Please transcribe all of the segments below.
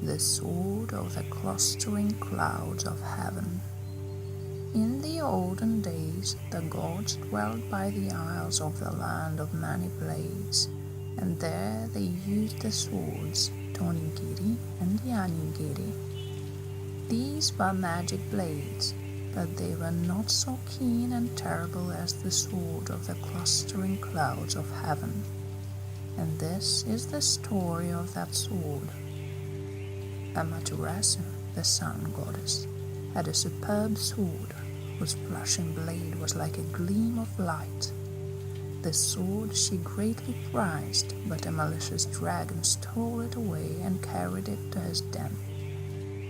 the sword of the clustering clouds of heaven. In the olden days, the gods dwelt by the isles of the land of many blades, and there they used the swords Tonigiri and Yanigiri. These were magic blades, but they were not so keen and terrible as the sword of the clustering clouds of heaven. And this is the story of that sword. Amaterasu, the sun goddess, had a superb sword whose flashing blade was like a gleam of light. The sword she greatly prized, but a malicious dragon stole it away and carried it to his den.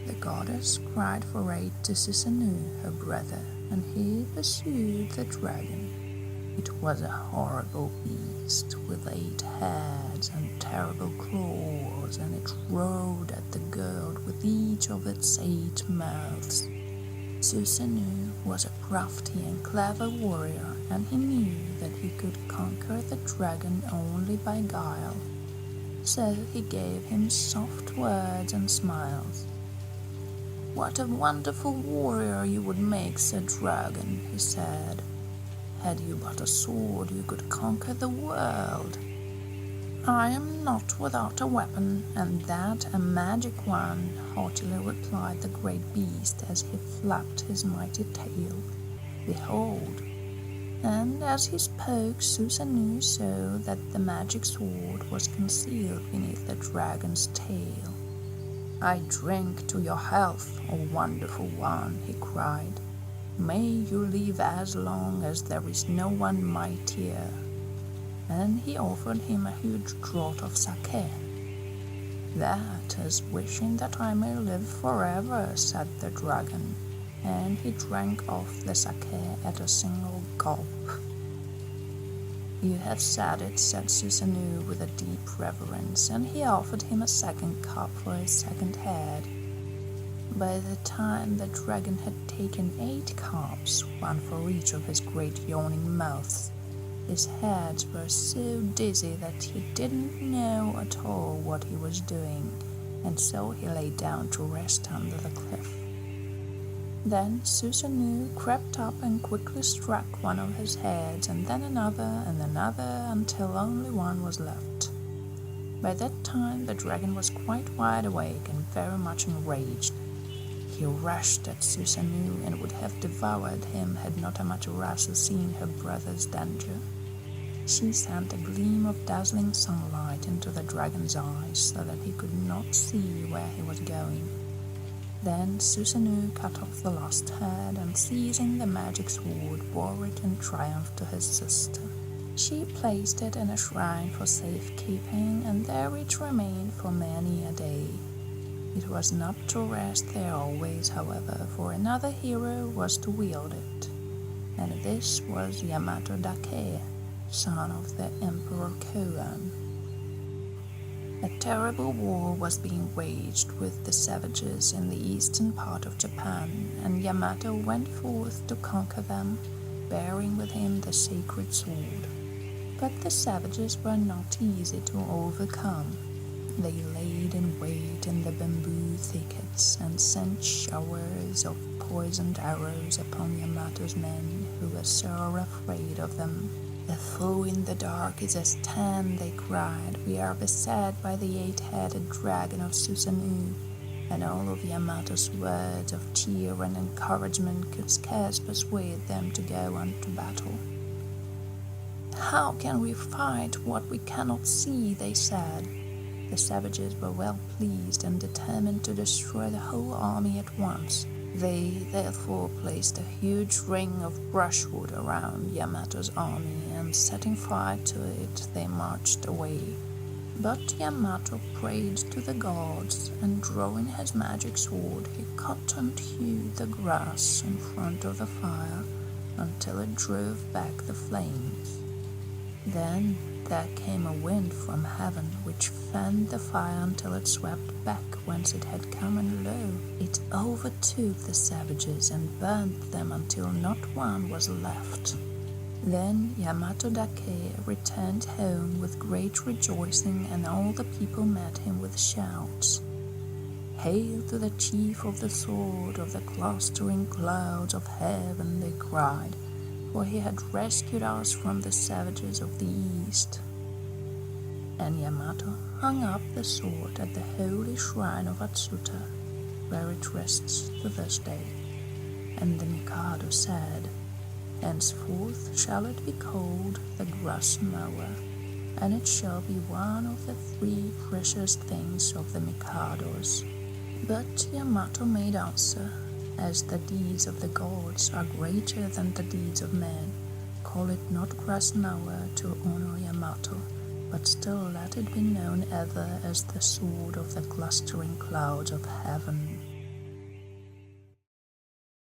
The goddess cried for aid to Susanu, her brother, and he pursued the dragon. It was a horrible beast with 8 heads and terrible claws, and it roared at the girl with each of its 8 mouths. Susanu was a crafty and clever warrior, and he knew that he could conquer the dragon only by guile. So he gave him soft words and smiles. "What a wonderful warrior you would make, Sir Dragon," he said. "Had you but a sword, you could conquer the world." "I am not without a weapon, and that a magic one," haughtily replied the great beast as he flapped his mighty tail. "Behold!" And as he spoke, Susanu saw that the magic sword was concealed beneath the dragon's tail. "I drink to your health, O wonderful one," he cried. "May you live as long as there is no one mightier." And he offered him a huge draught of sake. "That is wishing that I may live forever," said the dragon, and he drank off the sake at a single gulp. "You have said it," said Susanu with a deep reverence, and he offered him a second cup for his second head. By the time the dragon had taken 8 cups, one for each of his great yawning mouths, his heads were so dizzy that he didn't know at all what he was doing, and so he lay down to rest under the cliff. Then Susanu crept up and quickly struck one of his heads, and then another, until only one was left. By that time the dragon was quite wide awake and very much enraged. He rushed at Susanu and would have devoured him had not Amaterasu seen her brother's danger. She sent a gleam of dazzling sunlight into the dragon's eyes so that he could not see where he was going. Then Susanu cut off the last head and, seizing the magic sword, bore it in triumph to his sister. She placed it in a shrine for safekeeping, and there it remained for many a day. It was not to rest there always, however, for another hero was to wield it, and this was Yamato Dake, son of the Emperor Koan. A terrible war was being waged with the savages in the eastern part of Japan, and Yamato went forth to conquer them, bearing with him the sacred sword. But the savages were not easy to overcome. They laid in wait in the bamboo thickets and sent showers of poisoned arrows upon Yamato's men, who were so afraid of them. "The foe in the dark is as 10, they cried. "We are beset by the 8-headed dragon of Susanu," and all of Yamato's words of cheer and encouragement could scarce persuade them to go on to battle. "How can we fight what we cannot see?" they said. The savages were well pleased and determined to destroy the whole army at once. They therefore placed a huge ring of brushwood around Yamato's army, and setting fire to it, they marched away. But Yamato prayed to the gods, and drawing his magic sword, he cut and hewed the grass in front of the fire until it drove back the flames. Then there came a wind from heaven which fanned the fire until it swept back whence it had come, and lo, it overtook the savages and burnt them until not one was left. Then Yamato Dake returned home with great rejoicing, and all the people met him with shouts. "Hail to the chief of the sword of the clustering clouds of heaven," they cried, for he had rescued us from the savages of the east. And Yamato hung up the sword at the holy shrine of Atsuta, where it rests to this day. And the Mikado said, "Henceforth shall it be called the Grass Mower, and it shall be one of the 3 precious things of the Mikados." But Yamato made answer, "As the deeds of the gods are greater than the deeds of men, call it not Grass Mower to honor Yamato, but still let it be known ever as the sword of the clustering clouds of heaven."